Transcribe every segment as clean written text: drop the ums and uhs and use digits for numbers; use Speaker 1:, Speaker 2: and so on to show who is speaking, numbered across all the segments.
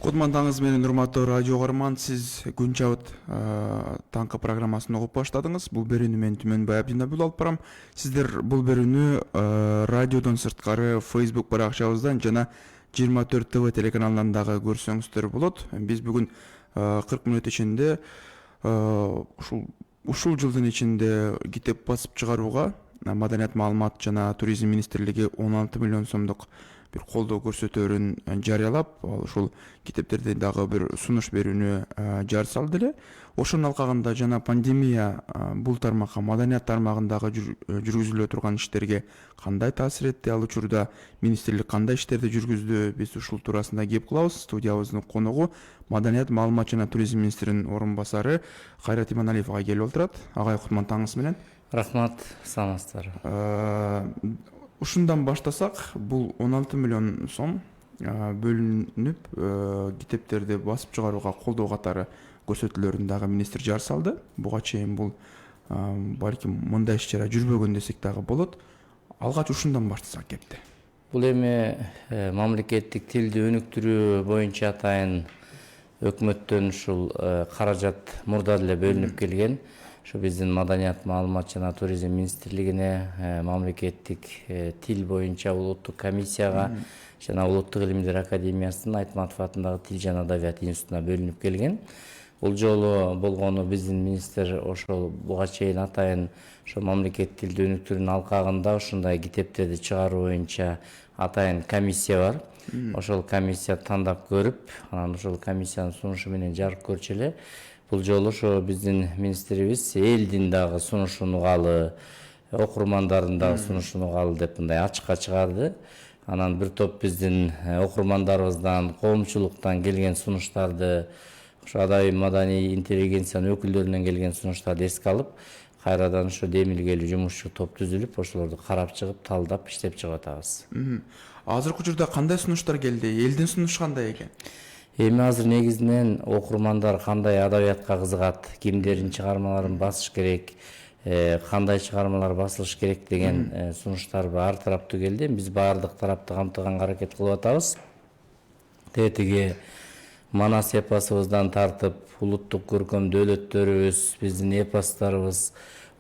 Speaker 1: Кутмандаңыз менен урматтуу радио көрөрман, сиз Күн чабыт таңкы программасын угуп баштадыңыз. Бул берүүнү мен Түмөнбай Абдинабыл алып барам. Сиздер бул берүүнү радиодон сырткары Facebook баракчабыздан жана 24 ТВ телеканалынан дагы көрсөңүздөр болот. Биз бүгүн 40 мүнөт ичинде ушул жылдын ичинде китеп басып чыгарууга Маданият, маалымат жана туризм министрлиги 16 миллион сомдук bir колдоо көрсөтөөрүн жарыялап, ушул китептерди дагы бир сунуш берүүнү жар салды эле. Ошонун алкагында жана пандемия бул тармакка, маданият тармагындагы жүргүзүлө турган иштерге кандай таасир этти, ал учурда министрлик кандай иштерди жүргүздү, биз ушул туурасында кеп кылабыз. Студиябыздын коногу Маданият, маалымат жана туризм министринин орун басары Кайрат Иманалиев ага келип отурат. Агай, кутман таңыңыз менен.
Speaker 2: Рахмат, саламатсыздар.
Speaker 1: Ушундан баштасак, бул 16 миллион сом бөлүнүп, китептерди басып чыгарууга колдоо катары көрсөтүүлөрүн дагы министр жар салды. Буга чейин бул балким мындай иш-чара жүрбөгөн десек дагы болот. Алгач ушундан баштасак кепти.
Speaker 2: Бул эми мамлекеттик тилди өнүктүрүү боюнча атайын өкмөттөн ушул каражат мурда эле бөлүнүп келген. Şu bizim Madaniyat, Malumat жана Туризм министрлигине мамлекеттик тил боюнча улуттук комиссияга жана Улуттук илимдер академиясынын Айтматов атындагы Тил жана Адабият институтуна бөлүнүп келген. Бул жолу болгону биздин министр ошол буга чейин атайын ошо мамлекеттик тилди өнүктүрүүнүн алкагында ушундай китептерди чыгаруу боюнча атайын комиссия бар. Ошол комиссия тандап көрүп, анан ошол комиссиянын сунушу менен жарык көрчү эле. Бул жолу ошо биздин министрибиз элдин дагы сунушун угалы, окурмандардын дагы сунушун угалы деп мындай ачыкка чыгарды. Анан бир топ биздин окурмандарыбыздан, коомчулуктан келген сунуштарды, ошо адабий маданий интеллигенциянын өкүлдөрүнөн келген сунуштарды эске алып, кайрадан ошо демилгелүү жумушчу топ түзүлүп, ошолорду карап чыгып, талдап, иштеп чыгып атабыз.
Speaker 1: Азыркы учурда кандай сунуштар келди? Элдин сунушу кандай экен?
Speaker 2: Эми азыр негизинен окурмандар кандай адабиятка кызыгат, кимдердин чыгармаларын басыш керек, кандай чыгармалар басылыш керек деген сунуштар ар тараптуу келди. Биз баардык тарапты камтыганга аракет кылып атабыз. Тетиги Манас эпосубуздан тартып, улуттук көркөм дөөлөттөрүбүз, биздин эпосторубуз,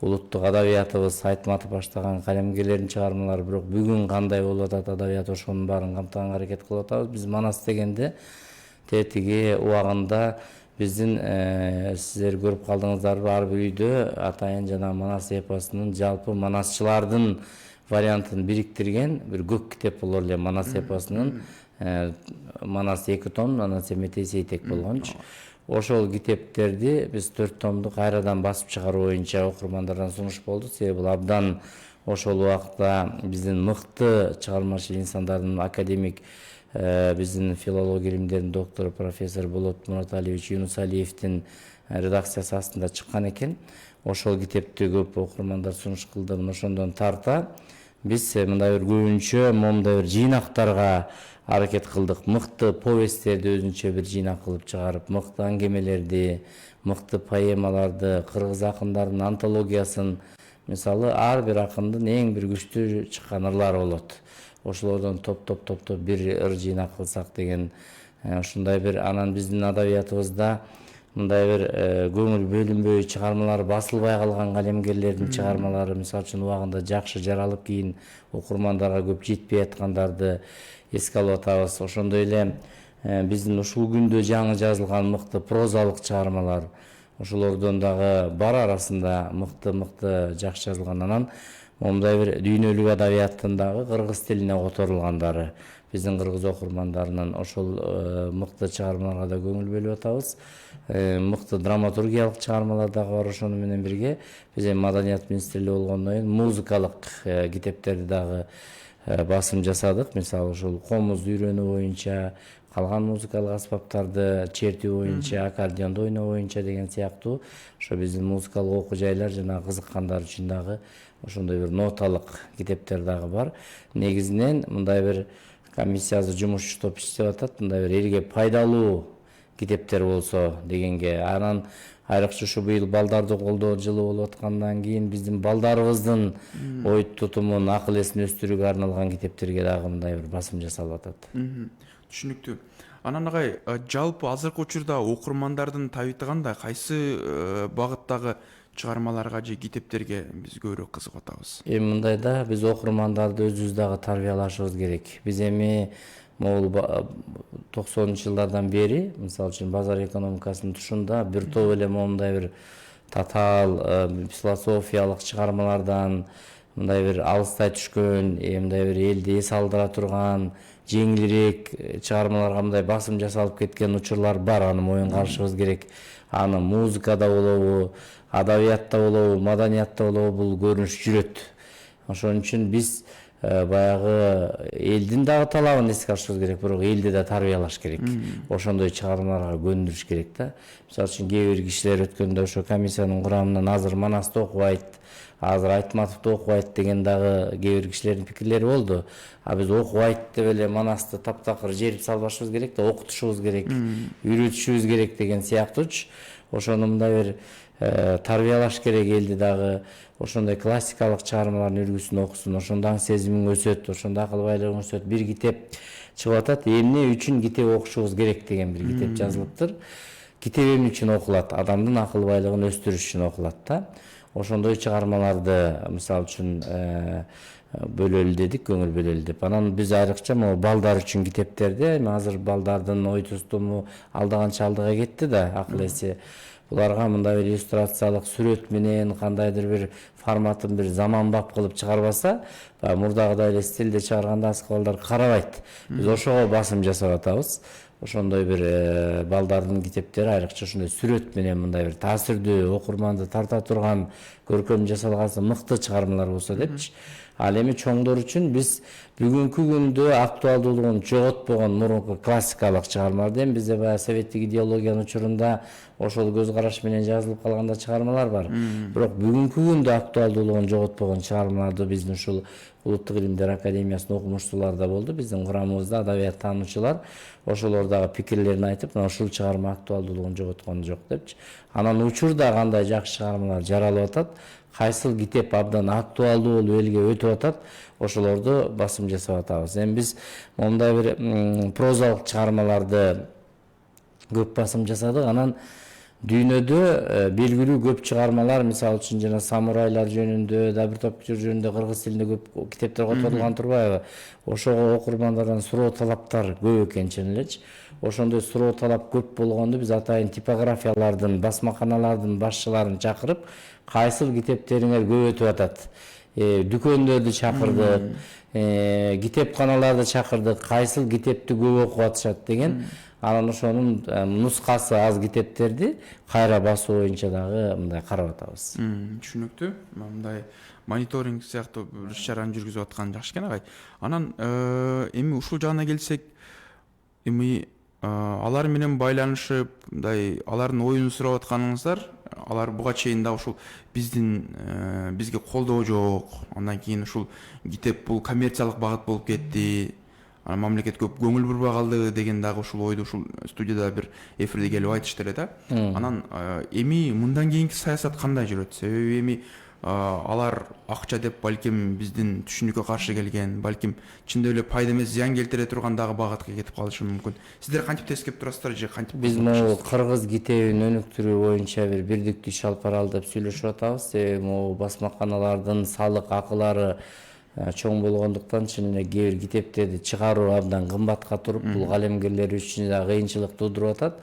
Speaker 2: улуттук адабиятыбыз, Айтматов баштаган калемгерлердин чыгармалары, бирок бүгүн кандай болуп атат адабият, ошонун баарын камтыганга аракет кылып атабыз. Биз Манас дегенде тетиги убагында биздин сиздер көрүп калдыңыздарбы, ар бир үйдө атайын жана Манас эпосунун жалпы манасчылардын вариантын бириктирген бир көк китеп болор эле. Манас эпосунун Манас 2 том, Манас Эметей Сейтек болгончу. Ошол китептерди биз 4 томду кайрадан басып чыгаруу боюнча окурмандардан сунуш болду. Себеби бул абдан ошол убакта биздин мыкты чыгармачыл инсандардын академик биздин филология илимдеринин доктору профессор Болот Мураталиевич Юнусалиевдин редакциясы астында чыккан экен. Ошол китепти көп окурмандар сунуш кылды. Ошондон тарта биз мындай бир көбүнчө момундай бир жыйнактарга аракет кылдык. Мыкты повесттерди өзүнчө бир жыйнак кылып чыгарып, мыкты аңгемелерди, мыкты поэмаларды, кыргыз акындардын антологиясын, мисалы ар бир акындын эң бир күчтүү чыккан ырлары болот. Ошолордон топ бир ыр жыйнак кылсак деген ушундай бир, анан биздин адабиятыбызда мындай бир көңүл бөлүнбөй чыгармалар басылбай калган калемгерлердин чыгармалары, мисалы үчүн убагында жакшы жаралып кийин окурмандарга көп жетпей аткандарды эске алып атабыз. Ошондой эле биздин ушул күндө жаңы жазылган мыкты прозалык чыгармалар, ошолордон дагы бар арасында мыкты жакшы жазылган. Анан момундай бир дүйнөлүк адабияттын дагы кыргыз тилине которулгандары, биздин кыргыз окурмандарынын ошол мыкты чыгармаларга да көңүл бөлүп атабыз. Мыкты драматургиялык чыгармалар дагы бар. Ошону менен бирге биз Маданият министрлиги болгондон кийин музыкалык китептерди дагы басым жасадык. Мисалы ушул комуз үйрөнүү боюнча, калган музыкалык аспаптарды чертүү боюнча, аккордеондо ойноо боюнча деген сыяктуу ошо биздин музыкалык окуу жайлар жана кызыккандар үчүн дагы ошондой бир ноталык китептер дагы бар. Негизинен мындай бир комиссия жумушчу топ иштеп атат, мындай бир элге пайдалуу китептер болсо дегенге. Анан айрыкча ушу быйыл балдарды колдоо жылы болуп аткандан кийин биздин балдарыбыздын ой тутумун, акыл эсин өстүрүүгө арналган китептерге дагы мындай бир басым жасалып атат.
Speaker 1: Түшүнүктүү. Анан агай, жалпы азыркы учурда окурмандардын табити кандай? Кайсы багыттагы чыгармаларга же китептерге биз көбүрөөк кызыгып атабыз?
Speaker 2: Эми мындай да, биз окурмандарды өзүбүз дагы тарбиялашыбыз керек. Биз эми могул 90-жылдардан бери, мисалы үчүн базар экономикасынын тушунда бир топ эле моундай бир татаал философиялык чыгармалардан, мындай бир алыстай түшкөн, мындай бир элди эс алдыра турган, жеңилирээк чыгармаларга мындай басым жасалып кеткен учурлар бар. Аны моюнга алышыбыз керек. Аны музыкада болобу, адабиятта болобу, маданиятта болобу бул көрүнүш жүрөт. Ошон үчүн биз баягы элдин дагы талабын эске алышыбыз керек, бирок элди да тарбиялаш керек. Ошондой чыгармаларга көндүрүш керек да. Мисалы үчүн кээ бир кишилер өткөндө ошо комиссиянын курамынан азыр Манасты окубайт, азыр Айтматовду окубайт деген дагы кээ бир кишилердин пикирлери болду. А биз окубайт деп эле Манасты таптакыр жерип салбашыбыз керек да, окутушубуз керек, үйрөтүшүбүз керек деген сыяктуучу. Ошону мындай бир тарбиялаш керек элди дагы. Ошондой классикалык чыгармалардын үлгүсүн окусун, ошондо сезимиң өсөт, ошондо акыл байлыгың өсөт. Бир китеп чыгып атат, эмне үчүн китеп окушубуз керек деген бир китеп жазылыптыр. Китеп эмне үчүн окулат? Адамдын акыл байлыгын өстүрүш үчүн окулат да. Ошондой чыгармаларды мисалы үчүн бөлөлү дедик, көңүл бөлөлү деп. Анан биз айрыкча могу балдар үчүн китептерди, азыр балдардын ой тустуму алдаганча алдыга кетти да, акыл эси. Буларга мындай бир иллюстрациялык сүрөт менен кандайдыр бир форматын бир заманбап кылып чыгарбаса, мурдагыдай эле стилде чыгарганда азыркы балдар карабайт. Биз ошого басым жасап атабыз. Ошондой бир балдардын китептери айрыкча ушундай сүрөт менен мындай бир таасирдүү, окурманды тарта турган, көркөм жасалган мыкты чыгармалар болсо депчи. Ал эми чоңдор үчүн биз бүгүнкү күндө актуалдуулугун жоготпогон мурунку классикалык чыгармаларды, эми бизде баягы советтик идеологиянын учурунда ошол көз караш менен жазылып калган да чыгармалар бар. Бирок бүгүнкү күндө актуалдуулугун жоготпогон чыгармаларды биздин ушул Улуттук илимдер академиясынын окумуштуулары да болду. Биздин курамыбызда адабият таануучулар ошолор дагы пикирлерин айтып, мына ушул чыгарма актуалдуулугун жоготкон жок депчи. Анан учурда кандай жакшы чыгармалар жаралып атат, кайсыл китеп абдан актуалдуу болуп элге өтүп атат, ошолорду басым жасап атабыз. Эми биз мондай бир прозалык чыгармаларды көп басым жасадык. Анан дүйнөдө белгилүү көп чыгармалар, мисалы үчүн жана самурайлар жөнүндө да бир топ жөнүндө кыргыз тилинде көп китептер которулган турбайбы? Ошого окурмандардан суроо талаптар көп экен чын элечи. Ошондой суроо талап көп болгондо биз атайын типографиялардын, басмаканалардын башчыларын чакырып, кайсыл китептериңер көп өтүп атат? Дүкөндөрдү чакырдык, китепканаларды чакырдык, кайсыл китепти көп окуп атышат деген. Анан ошонун нускасы аз китептерди кайра басуу боюнча дагы мындай карап атабыз.
Speaker 1: Түшүнүктүү. Мындай мониторинг сыяктуу бир иш-чараны жүргүзүп аткан жакшы экен агай. Анан эми ушул жагына келсек, эми алар менен байланышып, мындай алардын оюн сурап атканыңыздар, алар буга чейин да ушул бизге колдоо жок. Андан кийин ушул китеп бул коммерциялык багыт болуп кетти. Мамлекет көп көңүл бурбай калды деген дагы ушул ойду ушул студияда бир эфирде келип айтышты эле да. Анан эми мындан кийинки саясат кандай жүрөт? Себеби эми алар акча деп балким биздин түшүнүккө каршы келген, балким чындап эле пайда эмес зыян келтире турган дагы багытка кетип калышы мүмкүн. Сиздер кантип тескеп турасыздар же кантип?
Speaker 2: Биз могу кыргыз китебин өнүктүрүү боюнча бир бирдиктүү иш алып баралы деп сүйлөшүп атабыз. Себеби могу басмаканалардын салык акылары чоң болгондуктан чын эле кээ бир китептерди чыгаруу абдан кымбатка туруп, бул калемгерлер үчүн да кыйынчылык туудуруп атат.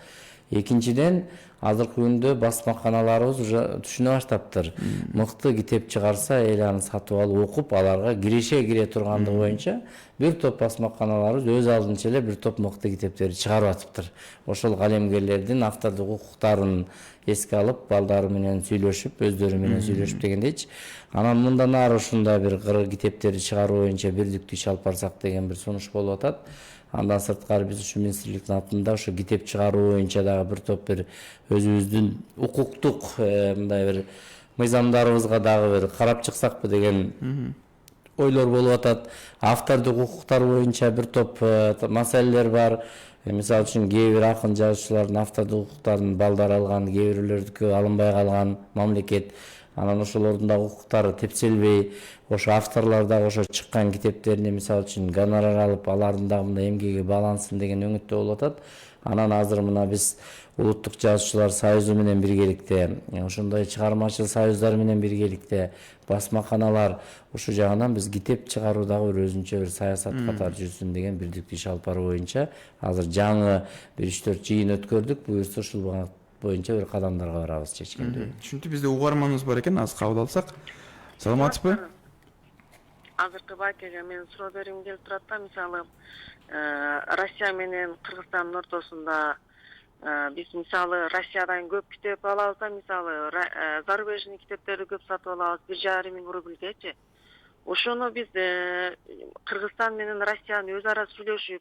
Speaker 2: Экинчиден, азыркы күндө басмаканаларыбыз уже түшүнө баштаптыр. Мыкты китеп чыгарса, эл аны сатып алып окуп, аларга киреше кире тургандыгы боюнча бир топ басмаканаларыбыз өз алдынча эле бир топ мыкты китептерди чыгарып атыптыр. Ошол калемгерлердин автордук укуктарын эске алып, балдары менен сүйлөшүп, өздөрү менен сүйлөшүп дегендейчи. Анан мындан ары ушундай бир китептерди чыгаруу боюнча бирдиктүү иш алып барсак деген бир сунуш болуп атат. Андан сырткары биз ушу министрликтин атында ушу китеп чыгаруу боюнча дагы бир топ бир өзүбүздүн укуктук мындай бир мыйзамдарыбызга дагы бир карап чыксакпы деген ойлор болуп атат. Автордук укуктар боюнча бир топ маселелер бар. Мисалы үчүн кээ бир акын жазуучулардын автордук укуктарын балдар алган, кээ бирлердики алынбай калган мамлекет. Анан ошолордун дагы укуктары тепселбей, ошо авторлор дагы ошо чыккан китептерине мисалы үчүн гонорар алып, алардын дагы мындай эмгеги баалансын деген үмүттө болуп атат. Анан азыр мына биз Улуттук жазуучулар союзу менен биргеликте, ошондой чыгармачыл союздар менен биргеликте, басмаканалар ушул жагынан биз китеп чыгаруу дагы бир өзүнчө бир саясат катары жүрсүн деген бирдиктүү иш алып баруу боюнча азыр жаңы бир 3-4 жыйын өткөрдүк. Буюрса ушул багыт боюнча бир кадамдарга барабыз чечкендүү.
Speaker 1: Түшүнүктүү. Бизде угарманыбыз бар экен, азыр кабыл алсак. Саламатсызбы?
Speaker 3: Азыркы бакеге мен суроо бергим келип турат да, мисалы Россия менен Кыргызстандын ортосунда биз мисалы Россиядан көп китеп алабыз да, мисалы зарубежный китептерди көп сатып алабыз 1,5 миң рубльгечи. Ошону биз Кыргызстан менен Россиянын өз ара сүйлөшүп,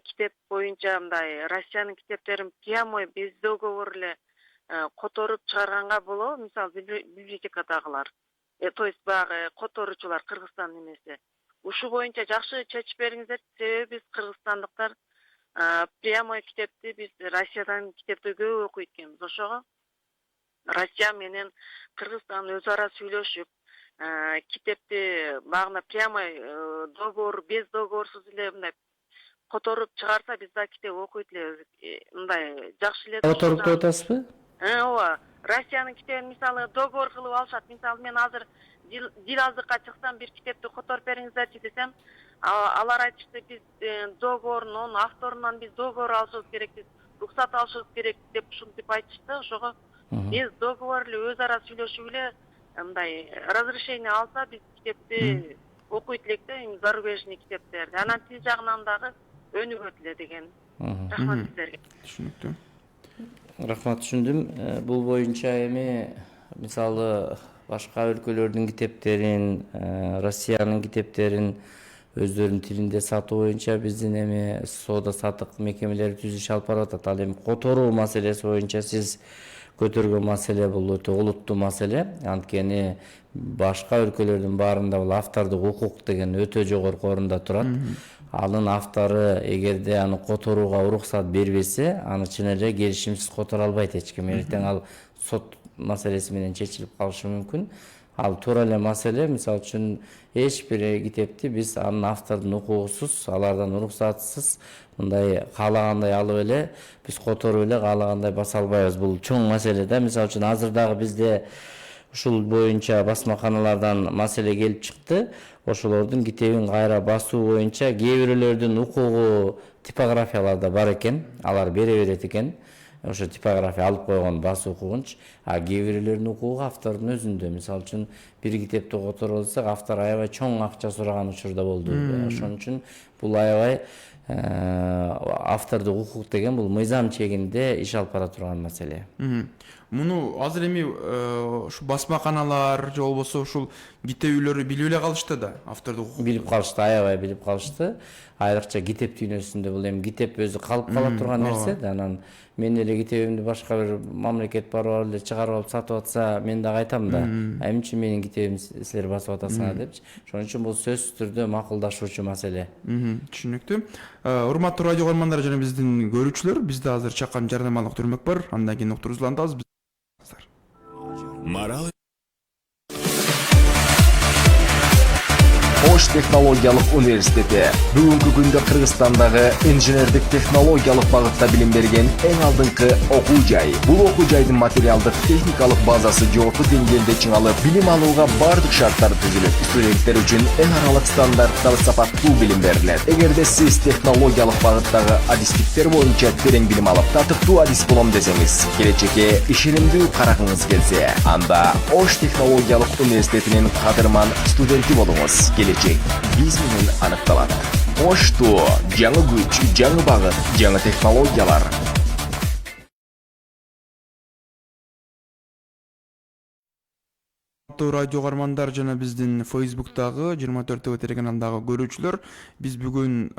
Speaker 3: китеп боюнча мындай Россиянын китептерин прямой без договор эле которуп чыгарганга болобу, мисалы библиотекадагылар. То есть баягы которуучулар Кыргызстан эмеси. Ушул боюнча жакшы чечип бериңиздер, себеби биз кыргызстандыктар прямой китепти биз Россиядан китепти көп окуйт экенбиз. Ошого Россия менен Кыргызстан өз ара сүйлөшүп, китепти багына прямой договор, без договорсуз эле мындай которуп чыгарса, биз да китеп окуйт элебиз. Мындай жакшы эле.
Speaker 2: Которуп деп атасызбы?
Speaker 3: Ооба. Россиянын китебин мисалы договор кылып алышат. Мисалы мен азыр дил аздыкка чыксам, бир китепти которуп бериңиздерчи десем, алар айтышты, биз договорунун авторунан биз договор алышыбыз керек, биз руксат алышыбыз керек деп ушинтип айтышты. Ошого биз договор эле өз ара сүйлөшүп эле мындай разрешение алса, биз китепти окуйт элек да, зарубежный китептерди. Анан тил жагынан дагы өнүгөт эле деген. Рахмат сиздерге.
Speaker 1: Түшүнүктүү.
Speaker 2: Рахмат, түшүндүм. Бул боюнча эми мисалы башка өлкөлөрдүн китептерин, Россиянын китептерин өздөрүнүн тилинде сатуу боюнча биздин эми соода саттык мекемелери түз иш алып барып атат. Ал эми которуу маселеси боюнча сиз көтөргөн маселе бул өтө олуттуу маселе. Анткени башка өлкөлөрдүн баарында бул автордук укук деген өтө жогорку орунда турат. Анын автору эгерде аны которууга уруксат бербесе, аны чын эле келишимсиз которо албайт эч ким. Эртең ал сот маселеси менен чечилип калышы мүмкүн. Ал туура эле маселе. Мисалы үчүн эч бир китепти биз анын автордун укугусуз, алардан уруксатсыз мындай каалагандай алып эле биз которуп эле каалагандай баса албайбыз. Бул чоң маселе да. Мисалы үчүн азыр дагы бизде ушул боюнча басмаканалардан маселе келип чыкты. Ошолордун китебин кайра басуу боюнча кээ бирлердин укугу типографияларда бар экен, алар бере берет экен. Ошо типография алып койгон басуу укугунчу. А кээ бирлердин укугу автордун өзүндө. Мисалы үчүн бир китепти которуп алсак, автор аябай чоң акча сураган учурда болду. Ошон үчүн бул аябай автордук укук деген бул мыйзам чегинде иш алып бара турган маселе.
Speaker 1: Муну азыр эми ушу басмаканалар же болбосо ушул китеп үйлөрү билип эле калышты да, автордук укук.
Speaker 2: Билип калышты, аябай билип калышты. Айрыкча китеп дүйнөсүндө бул эми китеп өзү калып кала турган нерсе да. Анан мен эле китебимди башка бир мамлекет барып алып эле чыгарып алып сатып атса, мен дагы айтам да, эмне үчүн менин китебимди силер басып атасыңар депчи. Ошон үчүн бул сөзсүз түрдө макулдашуучу маселе.
Speaker 1: Түшүнүктүү. Урматтуу радио көрөрмандар жана биздин көрүүчүлөр, бизде азыр чакан жарнамалык түрмөк бар. Андан кийин уктурубузду улантабыз.
Speaker 4: Марал
Speaker 5: Ош технологиялык университети бүгүнкү күндө Кыргызстандагы инженердик технологиялык багытта билим берген эң алдыңкы окуу жай. Бул окуу жайдын материалдык техникалык базасы жогорку деңгээлде чыңалып, билим алууга бардык шарттар түзүлөт. Студенттер үчүн эл аралык стандарттагы сапаттуу билим берилет. Эгерде сиз технологиялык багыттагы адистиктер боюнча терең билим алып, татыктуу адис болом десеңиз, келечекке ишенимдүү карагыңыз келсе, анда Ош технологиялык университетинин кадырман студенти болуңуз. Келечек биз менен аныкталат. Ошту жаңы күч, жаңы багыт, жаңы технологиялар.
Speaker 1: Радио кармандар жана биздин Facebook'тагы 24 ТВ телеканалындагы көрүүчүлөр, биз бүгүн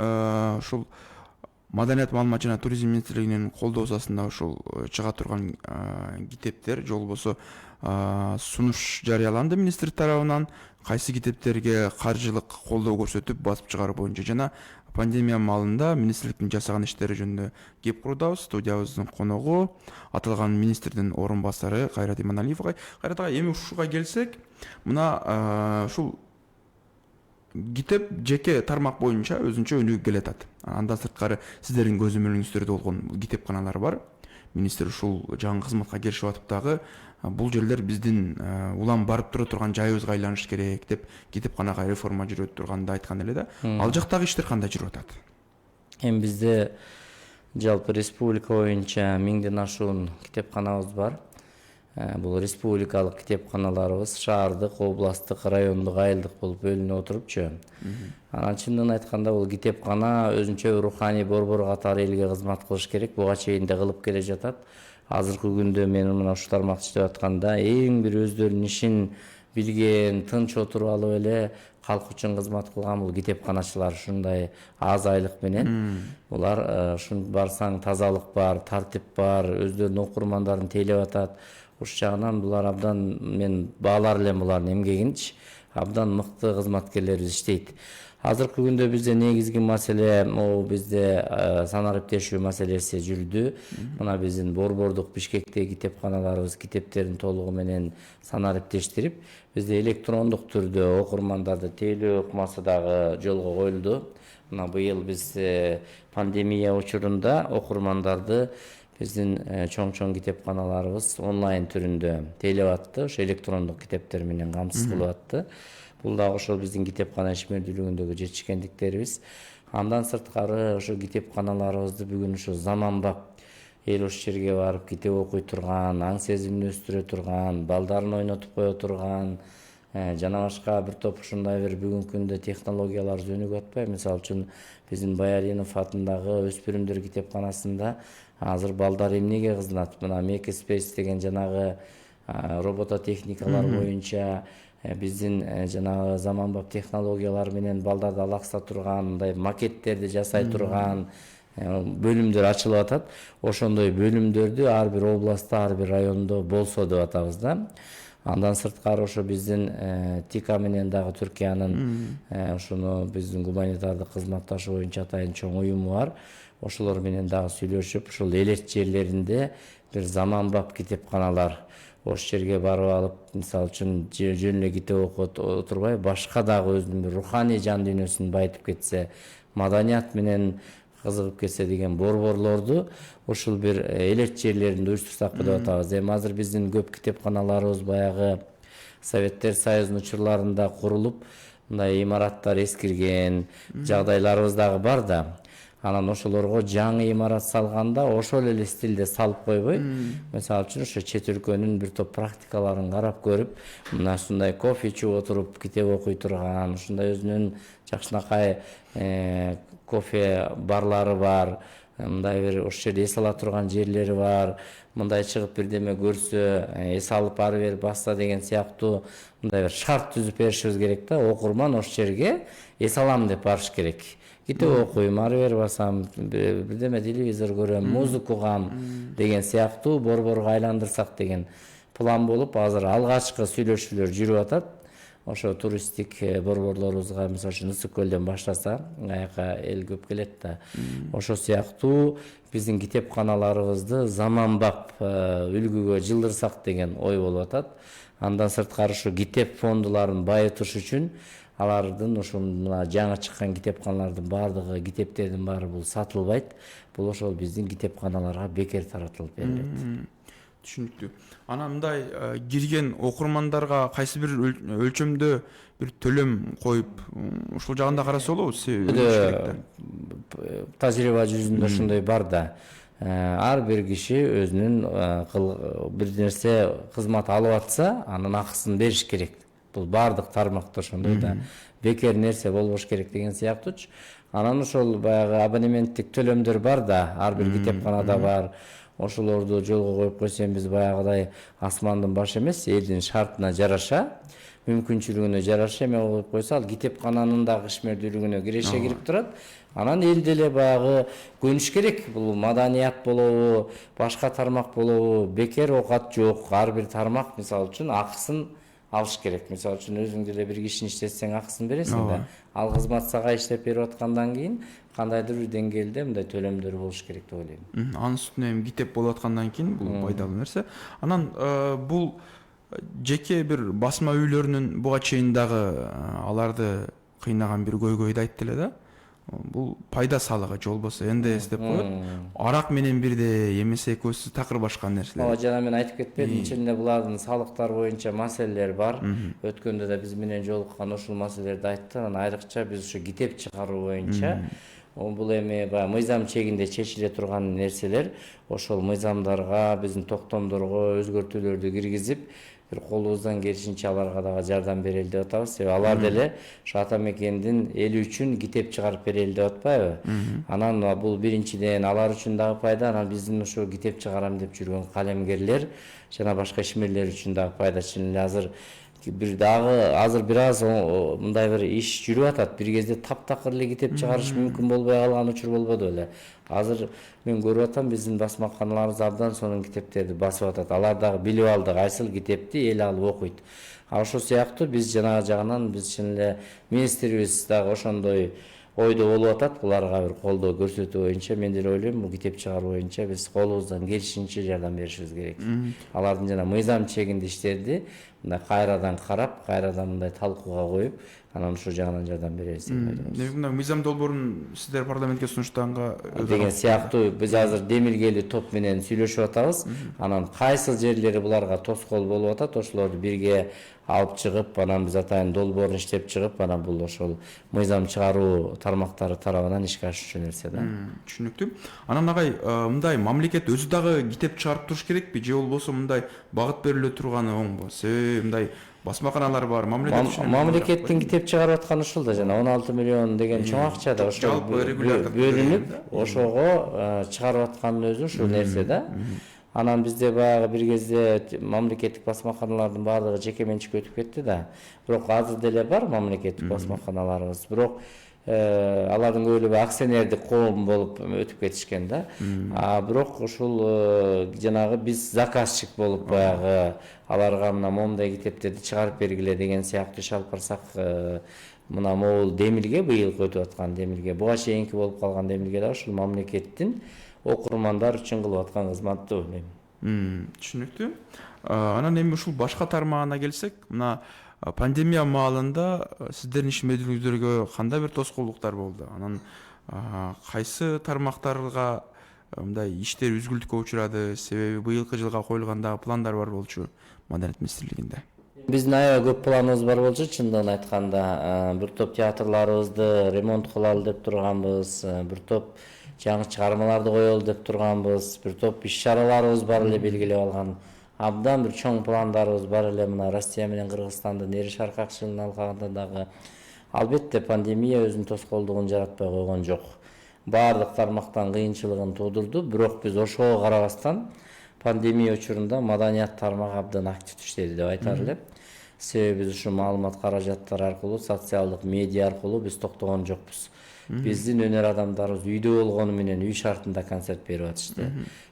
Speaker 1: ушул Маданият маалымат жана туризм министрлигинин колдоосу астында ушул чыга турган китептер же болбосо сунуш жарыяланды министрлик тарабынан, кайсы китептерге каржылык колдоо көрсөтүп басып чыгаруу боюнча жана пандемия маалында министрликтин жасаган иштери жөнүндө кеп курдабыз. Студиябыздын коногу аталган министрдин орун басары Кайрат Иманалиев агай. Кайрат агай, эми ушуга келсек, мына ушул китеп жеке тармак боюнча өзүнчө өнүгүп келатат. Андан сырткары сиздердин көзөмөлүңүздөрдө болгон китепканалар бар. Министр ушул жаңы кызматка киришип атып дагы бул жерлер биздин улам барып тура турган жайыбызга айланыш керек деп китепканага реформа жүрүп турганын да айткан эле да. Ал жактагы иштер кандай жүрүп атат?
Speaker 2: Эми бизде жалпы республика боюнча 1000ден ашуун китепканабыз бар. Бул республикалык китепканаларыбыз шаардык, областтык, райондук, айылдык болуп бөлүнүп отурупчу. Анан чындыгын айтканда бул китепкана өзүнчө руханий борбор катары элге кызмат кылыш керек. Буга чейин да кылып келе жатат. Азыркы күндө мен мына ушу тармакта иштеп атканда эң бир өздөрүнүн ишин билген, тынч отуруп алып эле калк үчүн кызмат кылган бул китепканачылар ушундай аз айлык менен. Булар ушун барсаң тазалык бар, тартип бар, өздөрүнүн окурмандарын тейлеп атат. Ушул жагынан булар абдан, мен баалар элем булардын эмгегинчи, абдан мыкты кызматкерлерибиз иштейт. Азыркы күндө бизде негизги маселе бизде санариптешүү маселеси жүрдү. Мына биздин борбордук Бишкектеги китепканаларыбыз китептерин толугу менен санариптештирип, бизде электрондук түрдө окурмандарды тейлөө ыкмасы дагы жолго коюлду. Мына быйыл биз пандемия учурунда окурмандарды биздин чоң китепканаларыбыз онлайн түрүндө тейлеп атты, ошо электрондук китептер менен камсыз кылып атты. Бул дагы ошол биздин китепкана ишмердүүлүгүндөгү жетишкендиктерибиз. Андан сырткары ошо китепканаларыбызды бүгүн ошо заманбап эл ошол жерге барып китеп окуй турган, аң сезимин өстүрө турган, балдарын ойнотуп кое турган, жана башка бир топ ушундай бир бүгүнкү күндө технологиялар өнүгүп атпайбы? Мисалы үчүн биздин Баялинов атындагы өспүрүмдөр китепканасында азыр балдар эмнеге кызынат? Мына Makerspace деген жанагы робототехникалар боюнча биздин жанагы заманбап технологиялар менен балдарды алаксыта турган, мындай макеттерди жасай турган бөлүмдөр ачылып атат. Ошондой бөлүмдөрдү ар бир областта, ар бир райондо болсо деп атабыз да. Андан сырткары ошо биздин ТИКА менен дагы Түркиянын ошону биздин гуманитардык кызматташы боюнча атайын чоң уюму бар. Ошолор менен дагы сүйлөшүп, ушул элет жерлеринде бир заманбап китепканалар ошол жерге барып алып, мисалы үчүн жөн эле китеп окуп отурбай, башка дагы өзүнүн бир руханий жан дүйнөсүн байытып кетсе, маданият менен кызыгып кетсе деген борборлорду ушул бир элет жерлеринде уюштурсакпы деп атабыз. Эми азыр биздин көп китепканаларыбыз баягы Советтер Союзунун учурларында курулуп, мындай имараттар эскирген жагдайларыбыз дагы бар да. Анан ошолорго жаңы имарат салганда ошол эле стилде салып койбой, мисалы үчүн ошо чет өлкөнүн бир топ практикаларын карап көрүп, мына ушундай кофе ичип отуруп китеп окуй турган, ушундай өзүнүн жакшынакай кофе барлары бар, мындай бир ошол жерде эс ала турган жерлери бар, мындай чыгып бирдеме көрсө эс алып ары бери басса деген сыяктуу мындай бир шарт түзүп беришибиз керек да. Окурман ошол жерге эс алам деп барыш керек. Китеп окуйм, ары бери басам, бирдеме телевизор көрөм, музыка угам деген сыяктуу борборго айландырсак деген план болуп, азыр алгачкы сүйлөшүүлөр жүрүп атат. Ошо туристтик борборлорубузга, мисалы үчүн Ысык көлдөн баштаса, аяка эл көп келет да. Ошо сыяктуу биздин китепканаларыбызды заманбап үлгүгө жылдырсак деген ой болуп атат. Андан сырткары ушу китеп фондуларын байытыш үчүн алардын ошо мына жаңы чыккан китепканалардын баардыгы, китептердин баары бул сатылбайт. Бул ошол биздин китепканаларга бекер таратылып берилет.
Speaker 1: Түшүнүктүү. Анан мындай кирген окурмандарга кайсы бир өлчөмдө бир төлөм коюп, ушул жагында караса болобу?
Speaker 2: Тажрыйба жүзүндө ошондой бар да. Ар бир киши өзүнүн бир нерсе кызмат алып атса, анын акысын бериш керек. Бул баардык тармакта ошондой да. Бекер нерсе болбош керек деген сыяктуучу. Анан ошол баягы абонементтик төлөмдөр бар да, ар бир китепканада бар. Ошолорду жолго коюп койсо, биз баягыдай асмандын башы эмес, элдин шартына жараша мүмкүнчүлүгүнө жараша эме коюп койсо ал китепкананын дагы ишмердүүлүгүнө киреше кирип турат. Анан эл деле баягы көнүш керек. Бул маданият болобу, башка тармак болобу, бекер оокат жок. Ар бир тармак мисалы үчүн акысын алыш керек. Мисалы үчүн өзүң деле бир кишини иштетсең акысын бересиң да. Ал кызмат сага иштеп берип аткандан кийин кандайдыр бир деңгээлде мындай төлөмдөр болуш керек деп ойлойм.
Speaker 1: Анын үстүнө эми китеп болуп аткандан кийин бул пайдалуу нерсе. Анан бул жеке бир басма үйлөрүнүн буга чейин дагы аларды кыйнаган бир көйгөйдү айтты эле да. Бул пайда салыгы же болбосо НДС деп коет. Арак менен бирдей эмесе экөөсү такыр башка нерселер.
Speaker 2: Ооба, жана мен айтып кетпедимби, чынында булардын салыктар боюнча маселелер бар. Өткөндө да биз менен жолуккан ушул маселелерди айтты. Анан айрыкча биз ушу китеп чыгаруу боюнча бул эми баягы мыйзам чегинде чечиле турган нерселер. Ошол мыйзамдарга, биздин токтомдорго өзгөртүүлөрдү киргизип, бир колубуздан келишинче аларга дагы жардам берели деп атабыз. Себеби алар деле ушу ата мекендин эли үчүн китеп чыгарып берели деп атпайбы? Анан бул биринчиден алар үчүн дагы пайда, анан биздин ушу китеп чыгарам деп жүргөн калемгерлер жана башка ишмерлер үчүн дагы пайда. Чын эле азыр бир аз мындай бир иш жүрүп атат. Бир кезде таптакыр эле китеп чыгарыш мүмкүн болбой калган учур болбоду беле. Азыр мен көрүп атам, биздин басмаканаларыбыз абдан сонун китептерди басып атат. Алар дагы билип алды кайсыл китепти эл алып окуйт. Ошол сыяктуу биз жанагы жагынан биз чын эле министрибиз дагы ошондой ойдо болуп атат. Буларга бир колдоо көрсөтүү боюнча мен деле ойлойм, бул китеп чыгаруу боюнча биз колубуздан келишинче жардам беришибиз керек. Алардын жана мыйзам чегинде иштерди мындай кайрадан карап, кайрадан мындай талкууга коюп, анан ушул жагынан жардам беребиз деп ойлойм.
Speaker 1: Демек мына мыйзам долбоорун сиздер парламентке сунуштаганга
Speaker 2: деген сыяктуу биз азыр демилгели топ менен сүйлөшүп атабыз. Анан кайсыл жерлери буларга тоскоол болуп атат, ошолорду бирге алып чыгып, анан биз атайын долбоорун иштеп чыгып, анан бул ошол мыйзам чыгаруу тармактары тарабынан ишке ашуучу нерсе да.
Speaker 1: Түшүнүктүү. Анан агай, мындай мамлекет өзү дагы китеп чыгарып туруш керекпи же болбосо мындай багыт бериле турганы оңбу? Себеби мындай басмаканалар бар,
Speaker 2: мамлекеттин китеп чыгарып атканы ушул да, жана 16 миллион деген чоң акча да ошол бөлүнүп, ошого чыгарып атканын өзү ушул нерсе да. Анан бизде баягы бир кезде мамлекеттик басмаканалардын баардыгы жеке менчикке өтүп кетти да. Бирок азыр деле бар мамлекеттик басмаканаларыбыз. Бирок алардын көбү акционердик коом болуп өтүп кетишкен да. Бирок ушул жанагы биз заказчик болуп баягы аларга мына момундай китептерди чыгарып бергиле деген сыяктуу иш алып барсак, мына могул демилге быйыл өтүп аткан демилге, буга чейинки болуп калган демилге да ушул мамлекеттин окурмандар үчүн кылып аткан кызматы деп ойлойм.
Speaker 1: Түшүнүктүү. Анан эми ушул башка тармагына келсек, мына пандемия маалында сиздердин ишмердүүлүгүңүзгө кандай бир тоскоолдуктар болду? Анан кайсы тармактарга мындай иштер үзгүлтүккө учурады? Себеби быйылкы жылга коюлган дагы пландар бар болчу Маданият министрлигинде.
Speaker 2: Биздин аябай көп планыбыз бар болчу, чындыгын айтканда. Бир топ театрларыбызды ремонт кылалы деп турганбыз, бир топ жаңы чыгармаларды коелу деп турганбыз, бир топ иш чараларыбыз бар эле белгилеп алган. Абдан бир чоң пландарыбыз бар эле мына Россия менен Кыргызстандын эри шарк акчылын алганда дагы. Албетте пандемия өзүнүн тоскоолдугун жаратпай койгон жок. Баардык тармактан кыйынчылыгын туудурду, бирок биз ошого карабастан пандемия учурунда маданият тармагы абдан активдүү иштеди деп айтар элем. Себеби биз ушу маалымат каражаттары аркылуу, социалдык медиа аркылуу биз токтогон жокпуз. Биздин өнөр адамдарыбыз үйдө болгону менен үй шартында концерт берип атышты.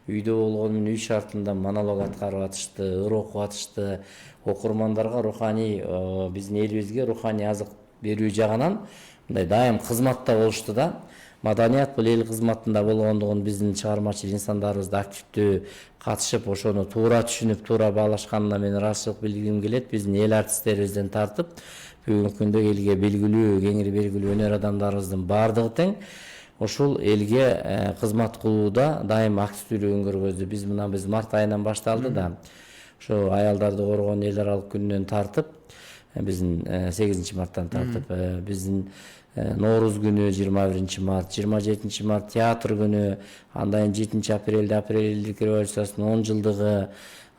Speaker 2: Үйдө болгону менен үй шартында монолог аткарып атышты, ыр окуп атышты. Окурмандарга руханий, биздин элибизге руханий азык берүү жагынан мындай дайым кызматта болушту да. Маданият бул эл кызматында болгондугун биздин чыгармачыл инсандарыбыз да активдүү катышып, ошону туура түшүнүп, туура баалашканына мен ыраазычылык билдиргим келет. Биздин эл артисттерибизден тартып бүгүнкү күндө элге белгилүү, кеңири белгилүү өнөр адамдарыбыздын баардыгы тең ушул элге кызмат кылууда дайым активдүүлүгүн көргөздү. Биз март айынан башталды да. Ошо аялдарды коргоон эл аралык күнүнөн тартып, биздин 8 марттан тартып, биздин Норуз күнү 21 март, 27 март театр күнү, андан 7 апрелде апрель элдик революциясынын 10 жылдыгы,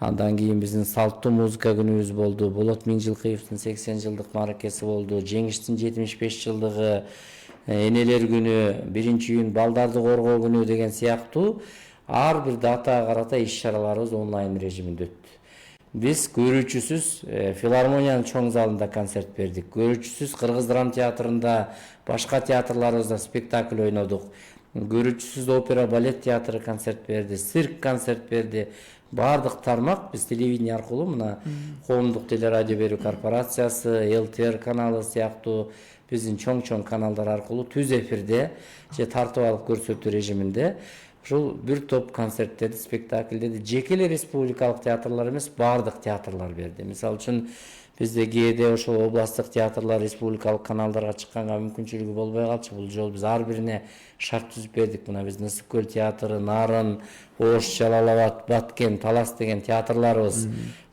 Speaker 2: андан кийин биздин салттуу музыка күнүбүз болду, Болот Миңжилкыевдин 80 жылдык мааракеси болду, Жеңиштин 75 жылдыгы, энелер күнү, 1-июнь балдарды коргоо күнү деген сыяктуу ар бир датага карата иш чараларыбыз онлайн режиминде өттү. Биз көрүүчүсүз филармониянын чоң залында концерт бердик. Көрүүчүсүз Кыргыз драм театрында, башка театрларыбызда спектакль ойнодук. Көрүүчүсүз опера балет театры концерт берди, цирк концерт берди. Бардык тармак биз телевидение аркылуу мына коомдук телерадио берүү корпорациясы, ЛТР каналы сыяктуу биздин чоң каналдар аркылуу түз эфирде же тартып алып көрсөтүү режиминде ушул бир топ концерттерди, спектакльдерди жеке эле республикалык театрлар эмес, бардык театрлар берди. Мисалы үчүн бизде кээде ошол областтык театрлар республикалык каналдарга чыкканга мүмкүнчүлүгү болбой калчу. Бул жолу биз ар бирине шарт түзүп бердик. Мына биз Нысык көл театры, Нарын, Ош, Жалал Абад, Баткен, Талас деген театрларыбыз,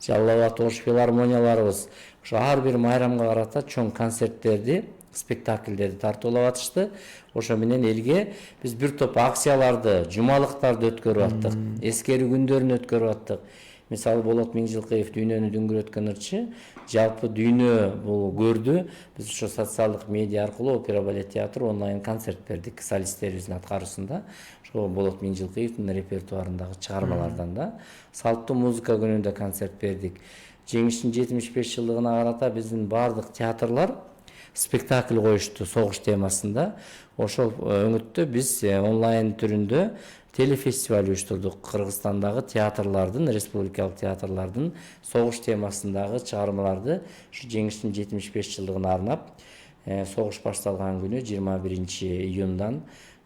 Speaker 2: Жалал Абад, Ош филармонияларыбыз ошо ар бир майрамга карата чоң концерттерди, спектакльдерди тартуулап атышты. Ошо менен элге биз бир топ акцияларды, жумалыктарды өткөрүп аттык, эскерүү күндөрүн өткөрүп аттык. Мисалы Болот Миңжилкыев дүйнөнү дүңгүрөткөн ырчы, жалпы дүйнө бул көрдү. Биз ошо социалдык медиа аркылуу опера балет театры онлайн концерт бердик солисттерибиздин аткаруусунда. Ошо Болот Миңжилкыевдин репертуарындагы чыгармалардан да. Салттуу музыка күнүндө концерт бердик. Жеңиштин 75 жылдыгына карата биздин бардык театрлар спектакль коюшту согуш темасында. Ошол өңүттө биз онлайн түрүндө телефестиваль уюштурдук. Кыргызстандагы театрлардын, республикалык театрлардын согуш темасындагы чыгармаларды ушу жеңиштин 75 жылдыгына арнап, согуш башталган күнү 21 июндан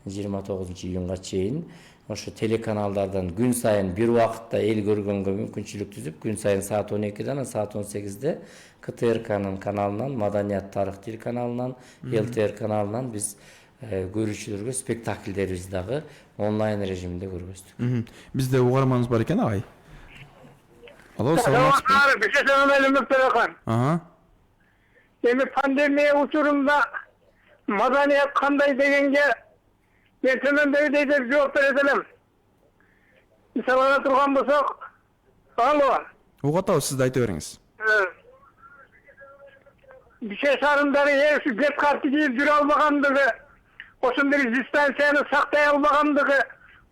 Speaker 2: 29 июнга чейин ошо телеканалдардан күн сайын бир убакытта эл көргөнгө мүмкүнчүлүк түзүп, күн сайын саат 12-ден саат 18-де КТРКнын каналынан, Маданият тарых телеканалынан, ЛТР каналынан биз көрүүчүлөргө спектакльдерибизди дагы онлайн режиминде көргөздүк.
Speaker 1: Бизде угарманыбыз бар экен, агай. Алло, саламатсызбы?
Speaker 4: Эми пандемия учурунда маданият кандай дегенге мен төмөндөйдей деп жооп бере элем. Мисалы ала турган болсок, алло.
Speaker 1: Угат атабыз, сиз айтып бериңиз.
Speaker 4: Бишке шаарындагы бет карты кийип жүрө албагандыгы, ошондой дистанцияны сактай албагандыгы,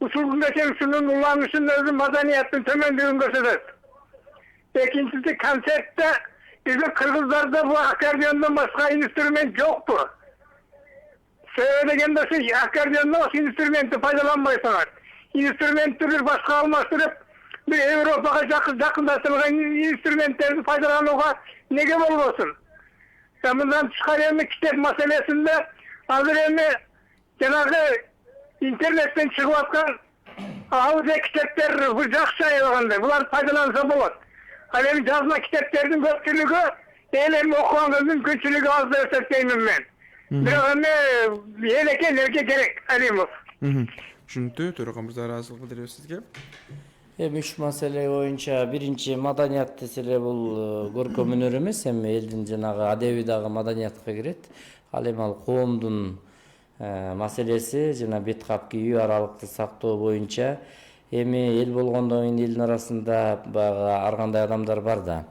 Speaker 4: ушул күнгө чейин ушунун уланышын өзү маданияттын төмөндүгүн көрсөтөт. Экинчиси, концертте бизде кыргыздарда бул аккордеондон башка инструмент жокпу. Сөйлөгөндө ошо аккордеондон башка инструментти пайдаланбайсыңар. Инструментти бир башка алмаштырып, бир Европага жакындаштырылган инструменттерди пайдаланууга неге болбосун? Мындан тышкары эми китеп маселесинде азыр эми жанагы интернеттен чыгып аткан аудио китептер бул жакшы аябагандай, буларды пайдаланса болот. Ал эми жазма китептердин көпчүлүгү эл эми окуганга мүмкүнчүлүгү аз деп эсептеймин мен. Бирок эми элекелерге керек, Алимов.
Speaker 1: Түшүнүктүү, төрөгөн мырза, ыраазычылык билдиребиз сизге.
Speaker 2: Эми үч маселе боюнча биринчи маданият деселе бул көркөм өнөр эмес, эми элдин жанагы адеби дагы маданиятка кирет. Ал эми ал коомдун маселеси жана бет кап кийүү, аралыкты сактоо боюнча эми эл болгондон кийин элдин арасында баягы ар кандай адамдар бар да.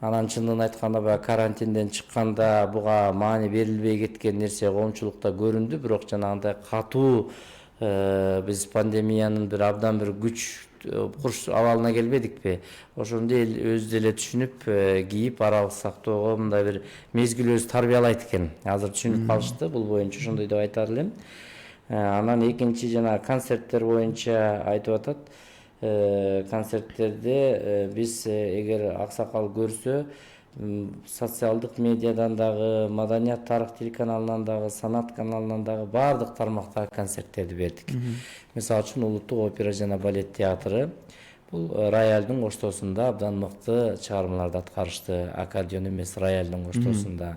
Speaker 2: Анан чындыгын айтканда баягы карантинден чыкканда буга маани берилбей кеткен нерсе коомчулукта көрүндү, бирок жанагындай катуу биз пандемиянын бир абдан бир күч курч абалына келбедикпи? Ошондо эл өзү деле түшүнүп, кийип аралык сактоого мындай бир мезгил өзү тарбиялайт экен. Азыр түшүнүп калышты, бул боюнча ошондой деп айтар элем. Анан экинчи жана концерттер боюнча айтып атат. Концерттерде биз эгер аксакал көрсө, социалдык медиадан дагы, Маданият тарых телеканалынан дагы, Санат каналынан дагы бардык тармактагы концерттерди бердик. Мисалы үчүн Улуттук опера жана балет театры бул роялдын коштоосунда абдан мыкты чыгармаларды аткарышты. Аккордеон эмес, роялдын коштоосунда.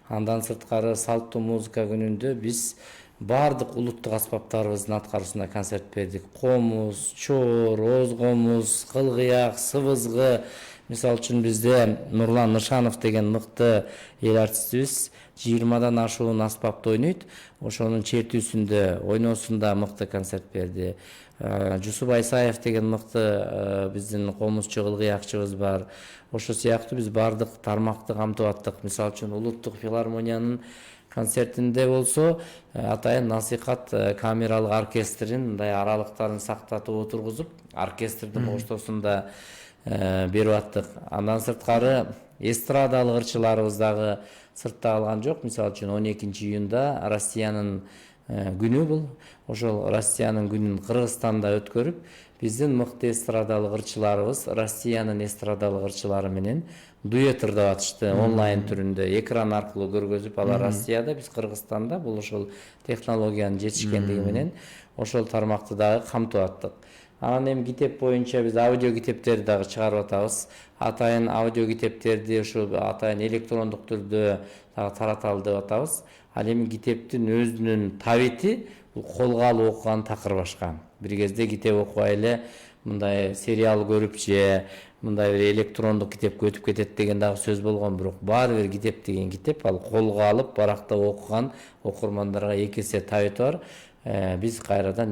Speaker 2: Андан сырткары салттуу музыка күнүндө биз бардык улуттук аспаптарыбыздын аткаруусунда концерт бердик. Комуз, чоор, озгомуз, кылгыяк, сыбызгы. Мисалы үчүн бизде Нурлан Нышанов деген мыкты эл артистибиз 20дан ашуун аспапты ойнойт. Ошонун чертүүсүндө, ойноосунда мыкты концерт берди. Жусуп Айсаев деген мыкты биздин комузчу, кылгыякчыбыз бар. Ошо сыяктуу биз бардык тармакты камтып аттык. Мисалы үчүн Улуттук филармониянын концертинде болсо атайын насихат камералык оркестрин мындай аралыктарын сактатып отургузуп, оркестрдин коштоосунда берип аттык. Андан сырткары эстрадалык ырчыларыбыз дагы сыртта калган жок. Мисалы үчүн 12 июнда Россиянын күнү бул. Ошол Россиянын күнүн Кыргызстанда өткөрүп, биздин мыкты эстрадалык ырчыларыбыз Россиянын эстрадалык ырчылары менен дуэт ырдап атышты онлайн түрүндө, экран аркылуу көргөзүп. Алар Россияда, биз Кыргызстанда. Бул ошол технологиянын жетишкендиги менен ошол тармакты дагы камтып аттык. Анан эми китеп боюнча биз аудио китептерди дагы чыгарып атабыз. Атайын аудио китептерди ошо атайын электрондук түрдө дагы тараталы деп атабыз. Ал эми китептин өзүнүн табити бул колго алып окуган такыр башка. Бир кезде китеп окубай эле мындай сериал көрүп же мындай бир электрондук китепке өтүп кетет деген дагы сөз болгон. Бирок баары бир китеп деген китеп, ал колго алып барактап окуган окурмандарга эки эсе табити бар. Биз кайрадан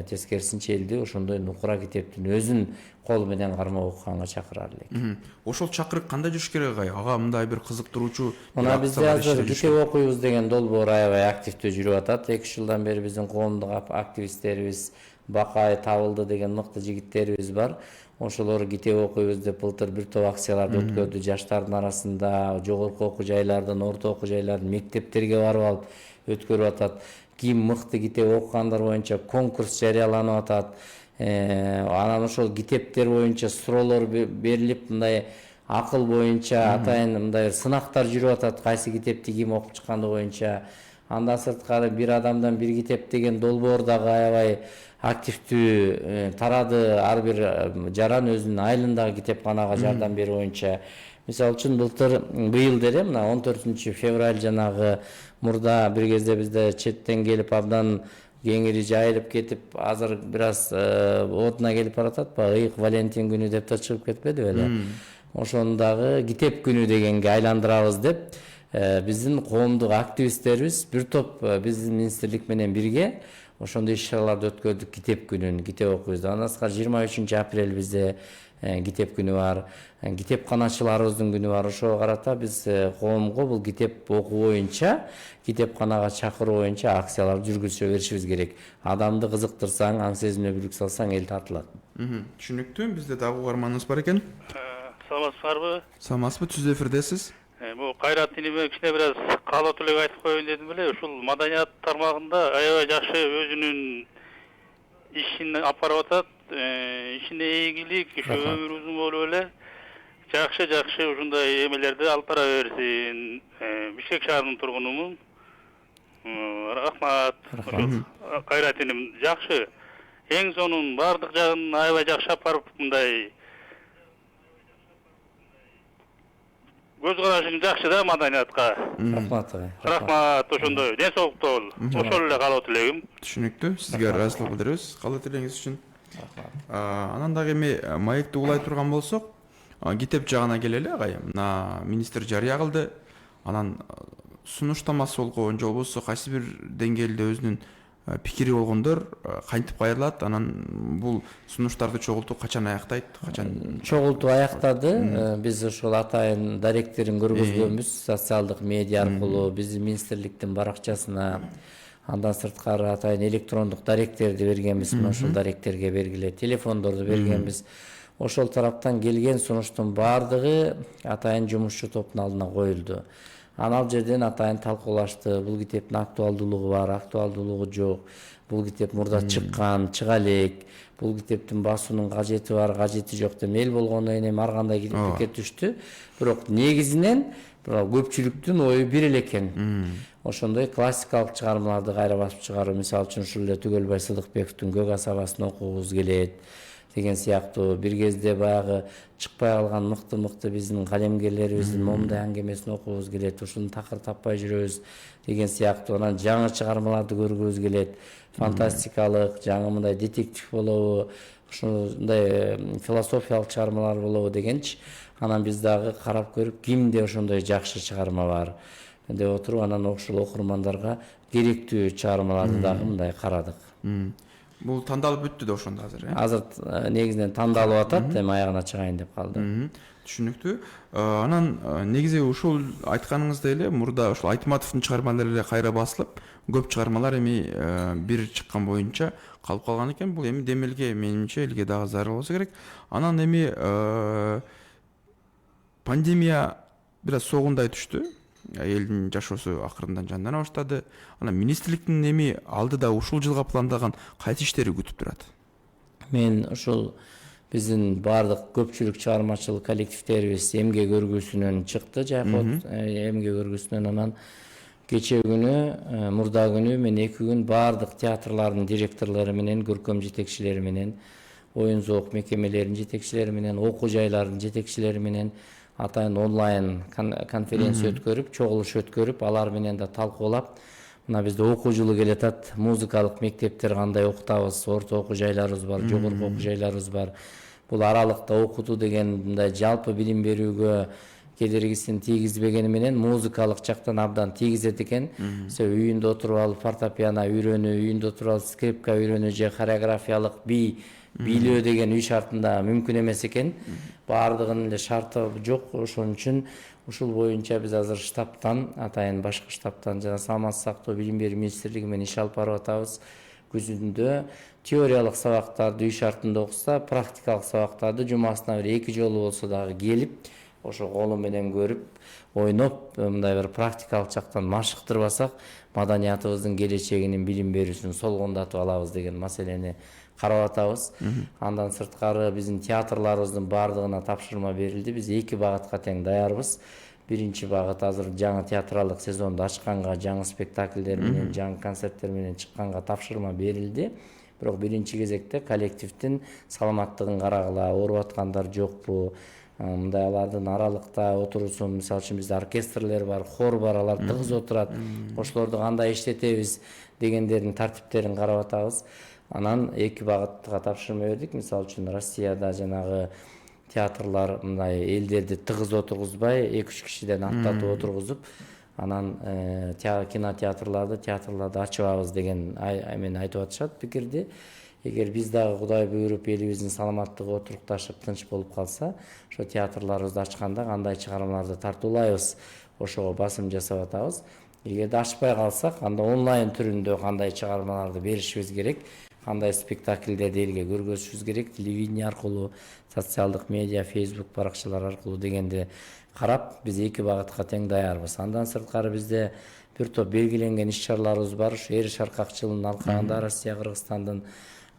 Speaker 2: тескерисинче элди ошондой нукура китептин өзүн кол менен кармап окуганга чакырар элек.
Speaker 1: Ошол чакырык кандай жүрүш керек агай? Ага мындай бир кызыктыруучу
Speaker 2: мына бизде азыр китеп окуйбуз деген долбоор аябай активдүү жүрүп атат. 2 жылдан бери биздин коомдук активисттерибиз, Бакай табылды деген мыкты жигиттерибиз бар. Ошолор китеп окуйбуз деп былтыр бир топ акцияларды өткөрдү. Жаштардын арасында, жогорку окуу жайлардан, орто окуу жайлардан мектептерге барып алып өткөрүп атат. Ким мыкты китеп окугандар боюнча конкурс жарыяланып атат. Анан ошол китептер боюнча суроолор берилип, мындай акыл боюнча атайын мындай сынактар жүрүп атат. Кайсы китепти ким окуп чыкканы боюнча. Андан сырткары бир адамдан бир китеп деген долбоор дагы аябай активдүү тарады. Ар бир жаран өзүнүн айылындагы китепканага жардам берүү боюнча. Мисалы үчүн былтыр быйыл деле мына 14 февраль жанагы мурда бир кезде бизде четтен келип абдан кеңири жайылып кетип, азыр бир аз одуна келип баратат. Ыйык Валентин күнү деп да чыгып кетпеди беле. Ошондагы китеп күнү дегенге айландырабыз деп биздин коомдук активисттерибиз бир топ биздин министрлик менен бирге ошондой иш-чараларды өткөрдүк. Китеп күнүн, китеп окуйбуз. Андан сырткары 23 апрель бизде китеп күнү бар. Китепканачыларыбыздын күнү бар. Ошого карата биз коомго бул китеп окуу боюнча, китепканага чакыруу боюнча акцияларды жүргүзө беришибиз керек. Адамды кызыктырсаң, аң сезимине бүлүк салсаң, эл тартылат.
Speaker 1: Түшүнүктүү. Бизде дагы угарманыбыз бар экен.
Speaker 6: Саламатсыздарбы?
Speaker 1: Саламатсызбы? Түз эфирдесиз.
Speaker 6: Бул Кайрат иниме кичине бир аз каалоо элек айтып коеюн дедим эле. Ушул маданият тармагында аябай жакшы өзүнүн ишин алып барып атат. Ишине ийгилик, ушу өмүр узун болуп эле жакшы ушундай эмелерди алып бара берсин. Бишкек шаарынын тургунумун. Рахмат. Кайрат иним жакшы. Эң сонун бардык жагын аябай жакшы алып барып мындай көз карашың жакшы да маданиятка.
Speaker 2: Рахмат.
Speaker 6: Рахмат, ошондой. Ден соолуктуу бол. Ошол эле каалоо тилегим.
Speaker 1: Түшүнүктүү. Сизге ыраазычылык билдиребиз каалоо тилегиңиз үчүн. Анан дагы эми маекти улай турган болсок, китеп жагына келели агай. Мына министр жарыя кылды. Анан сунуштамасы болгон же болбосо кайсы бир деңгээлде өзүнүн пикири болгондор кантип кайрылат? Анан бул сунуштарды чогултуу качан аяктайт? Качан
Speaker 2: чогултуу аяктады? Биз ошол атайын даректерин көргөзгөнбүз социалдык медиа аркылуу, биздин министрликтин баракчасына. Андан сырткары атайын электрондук даректерди бергенбиз. Ошол даректерге бергиле телефондорду бергенбиз. Ошол тараптан келген сунуштун баардыгы атайын жумушчу топтун алдына коюлду. Анал жерден атайын талкуулашты. Бул китептин актуалдуулугу бар, актуалдуулугу жок. Бул китеп мурда чыккан, чыга элек. Бул китептин басуунун кажети бар, кажети жок деп эл болгондон кийин эми ар кандай пикир түштү. Бирок негизинен көпчүлүктүн ою бир эле экен. Ошондой классикалык чыгармаларды кайра басып чыгаруу, мисалы үчүн ушул эле Түгөлбай Сыдыкбековдун Көк асабасын окугубуз келет деген сыяктуу. Бир кезде баягы чыкпай калган мыкты биздин калемгерлерибиздин Момундай аңгемесин окугубуз келет. Ушуну такыр таппай жүрөбүз деген сыяктуу. Анан жаңы чыгармаларды көргүбүз келет. Фантастикалык, жаңы мындай детектив болобу, ушундай философиялык чыгармалар болобу дегенчи. Анан биз дагы карап көрүп, кимде ошондой жакшы чыгарма бар деп отуруп, анан ошол окурмандарга керектүү чыгармаларды дагы мындай карадык.
Speaker 1: Бул тандалып бүттү да ошондо азыр,
Speaker 2: Азыр негизинен тандалып атат, эми аягына чыгайын деп калды.
Speaker 1: Түшүнүктүү. Анан негизи ушул айтканыңыздай эле мурда ушул Айтматовдун чыгармалары эле кайра басылып, көп чыгармалар эми бир чыккан боюнча калып калган экен. Бул эми демелге менимче элге дагы зарыл болсо керек. Анан эми пандемия бир аз согундай түштү. Элдин жашоосу акырындан жандана баштады. Анан министрликтин эми алдыда ушул жылга пландаган кайсы иштери күтүп турат?
Speaker 2: Мен ушул биздин баардык көпчүлүк чыгармачыл коллективдерибиз эмгек өргүүсүнөн чыкты, жайкот эмгек өргүүсүнөн. Анан кечээ күнү, мурда күнү мен 2 күн баардык театрлардын директорлору менен, көркөм жетекчилери менен, оюн зоок мекемелеринин жетекчилери менен, окуу жайлардын жетекчилери менен атайын онлайн конференция өткөрүп, чогулуш өткөрүп, алар менен да талкуулап, мына бизде окуу жылы келатат, музыкалык мектептер кандай окутабыз, орто окуу жайларыбыз бар, жогорку окуу жайларыбыз бар. Бул аралыкта окутуу деген мындай жалпы билим берүүгө кедергисин тийгизбегени менен музыкалык жактан абдан тийгизет экен. Үйүндө отуруп алып фортепиано үйрөнүү, үйүндө отуруп алып скрипка үйрөнүү же хореографиялык бийлөө деген үй шартында мүмкүн эмес экен. Баардыгынын эле шарты жок. Ошон үчүн ушул боюнча биз азыр штабтан, атайын башкы штабтан жана Саламаттык сактоо билим берүү министрлиги менен иш алып барып атабыз. Күзүндө теориялык сабактарды үй шартында окуса, практикалык сабактарды жумасына бир 2 жолу болсо дагы келип, ошо колу менен көрүп, ойноп, мындай бир практикалык жактан машыктырбасак, маданиятыбыздын келечегинин билим берүүсүн солгондотуп алабыз деген маселени карап атабыз. Андан сырткары биздин театрларыбыздын баардыгына тапшырма берилди. Биз 2 багытка тең даярбыз. Биринчи багыт азыр жаңы театралдык сезонду ачканга, жаңы спектакльдер менен, жаңы концерттер менен чыкканга тапшырма берилди. Бирок биринчи кезекте коллективдин саламаттыгын карагыла, ооруп аткандар жокпу, мындай алардын аралыкта отурусун, мисалы үчүн бизде оркестрлер бар, хор бар, алар тыгыз отурат. Ошолорду кандай иштетебиз дегендердин тартиптерин карап атабыз. Анан 2 багытка тапшырма бердик. Мисалы үчүн Россияда жанагы театрлар мындай элдерди тыгыз отургузбай, 2-3 кишиден аттатып отургузуп, анан кинотеатрларды, театрларды ачабыз деген эмен айтып атышат пикирди. Эгер биз дагы Кудай буйруп элибиздин саламаттыгы отурукташып, тынч болуп калса, ошо театрларыбызды ачканда кандай чыгармаларды тартуулайбыз, ошого басым жасап атабыз. Эгерде ачпай калсак, анда онлайн түрүндө кандай чыгармаларды беришибиз керек, кандай спектакльдерди элге көргөзүшүбүз керек, телевидение аркылуу, социалдык медиа, Facebook баракчалар аркылуу дегенди карап, биз 2 багытка тең даярбыз. Андан сырткары бизде бир топ белгиленген иш-чараларыбыз бар. Ушу эр шаркакчылыгынын алкагында Россия, Кыргызстандын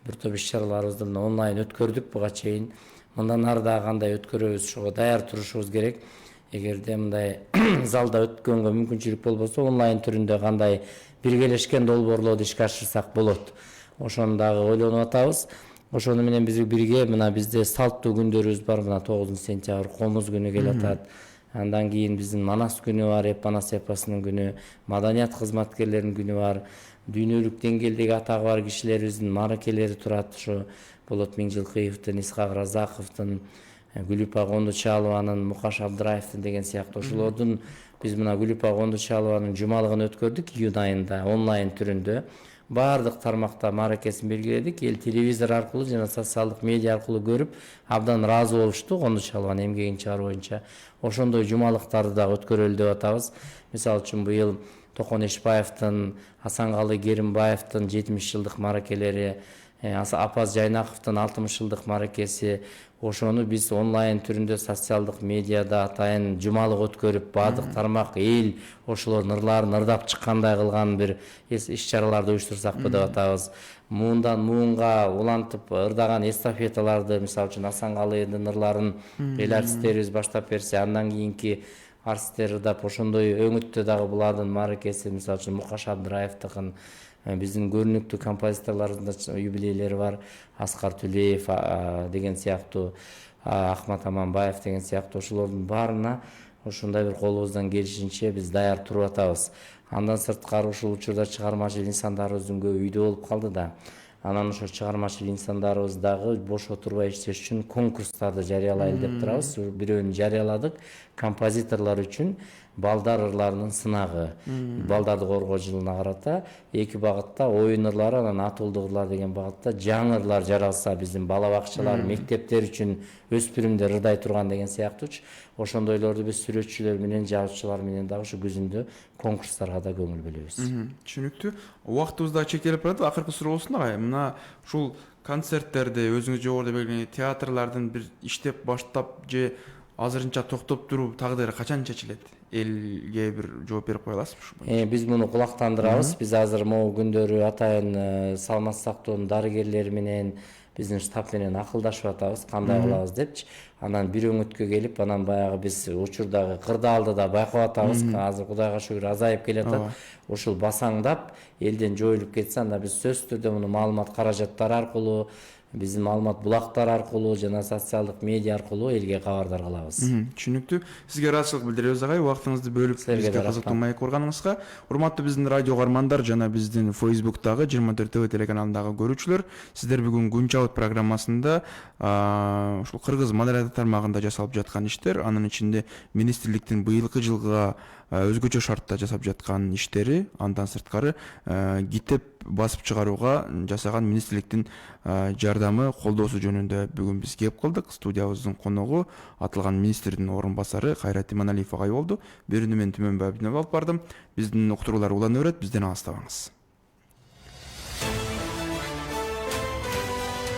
Speaker 2: бир топ иш-чараларыбызды онлайн өткөрдүк буга чейин. Мындан ары да кандай өткөрөбүз, ошого даяр турушубуз керек. Эгерде мындай залда өткөнгө мүмкүнчүлүк болбосо, онлайн түрүндө кандай биргелешкен долбоорлорду ишке ашырсак болот. Ошону дагы ойлонуп атабыз. Ошону менен биз бирге мына бизде салттуу күндөрүбүз бар. Мына 9 сентябрь комуз күнү келатат. Андан кийин биздин Манас күнү бар, Манас эпосунун күнү, маданият кызматкерлеринин күнү бар. Дүйнөлүк деңгээлдеги атагы бар кишилерибиздин мааракелери турат. Ошо Болот Миңжилкыевдин, Исхак Разаковдун, Гүлүпа Кондучалованын, Мукаш Абдыраевдин деген сыяктуу ошолордун биз мына Гүлүпа Кондучалованын жумалыгын өткөрдүк июнь айында онлайн түрүндө. Баардык тармакта мааракесин белгиледик. Эл телевизор аркылуу жана социалдык медиа аркылуу көрүп, абдан ыраазы болушту Кондучалован эмгегин чыгаруу боюнча. Ошондой жумалыктарды дагы өткөрөлү деп атабыз. Мисалы үчүн быйыл Токон Эшбаевдин, Асанкалы Керимбаевдин 70 жылдык мааракелери, Апаз Жайнаковдун 60 жылдык мааракеси, ошону биз онлайн түрүндө социалдык медиада атайын жумалык өткөрүп, баардык тармак эл ошолордун ырларын ырдап чыккандай кылган бир иш-чараларды уюштурсакпы деп атабыз. Муундан муунга улантып ырдаган эстафеталарды, мисалы үчүн Асанкалыдын ырларын эл артисттерибиз баштап берсе, андан кийинки артисттер ырдап, ошондой өңүттө дагы булардын мааракеси, мисалы үчүн Мукаш Абдыраевдикин, биздин көрүнүктүү композиторлордун юбилейлери бар, Аскар Түлеев деген сыяктуу, Ахмат Аманбаев деген сыяктуу, ошолордун баарына ошондой бир колубуздан келишинче биз даяр туруп атабыз. Андан сырткары ушул учурда чыгармачыл инсандарыбыздын көбү үйдө болуп калды да. Анан ошо чыгармачыл инсандарыбыз дагы бош отурбай иштеш үчүн конкурстарды жарыялайлы деп турабыз. Бирөөнү жарыяладык. Композиторлор үчүн балдар ырларынын сынагы, балдарды коргоо жылына карата эки багытта оюн ырлары, анан атуулдук ырлар деген багытта жаңы ырлар жаралса биздин бала бакчалар, мектептер үчүн өспүрүмдөр ырдай турган деген сыяктуучу ошондойлорду биз сүрөтчүлөр менен, жазуучулар менен дагы ушу күзүндө конкурстарга да көңүл бөлөбүз.
Speaker 1: Түшүнүктүү. Убактыбыз да чектелип барат. Акыркы суроо болсун агай. Мына ушул концерттерди өзүңүз жогоруда белгилеген театрлардын бир иштеп баштап же азырынча токтоп туруу тагдыры качан чечилет? Элге бир жооп берип кое аласызбы?
Speaker 2: Биз муну кулактандырабыз. Биз азыр могу күндөрү атайын саламат сактоонун дарыгерлери менен биздин штаб менен акылдашып атабыз, кандай кылабыз депчи. Анан бир өңөткө келип, анан баягы биз учурдагы кырдаалды да байкап атабыз. Азыр Кудайга шүгүр азайып келатат. Ушул басаңдап, элден жоюлуп кетсе, анда биз сөзсүз түрдө муну маалымат каражаттары аркылуу, биздин маалымат булактары аркылуу жана социалдык медиа аркылуу элге кабардар кылабыз.
Speaker 1: Түшүнүктүү. Сизге ыраазычылык билдиребиз агай, убактыңызды бөлүп бизге кызыктуу маек урганыңызга. Урматтуу биздин радио угармандар жана биздин Facebook'тагы 24 ТВ телеканалындагы көрүүчүлөр, сиздер бүгүн Күн чабыт программасында ушул кыргыз маданият тармагында жасалып жаткан иштер, анын ичинде министрликтин быйылкы жылга өзгөчө шартта жасап жаткан иштери, андан сырткары китеп басып чыгарууга жасаган министрликтин жардамы, колдоосу жөнүндө бүгүн биз кеп калдык. Студиябыздын коногу аталган министрдин орун басары Кайрат Иманалиев агай болду. Берүүнү мен Түмөнбай Абдинов алып бардым. Биздин уктуруулар улана берет, бизден алыстабаңыз.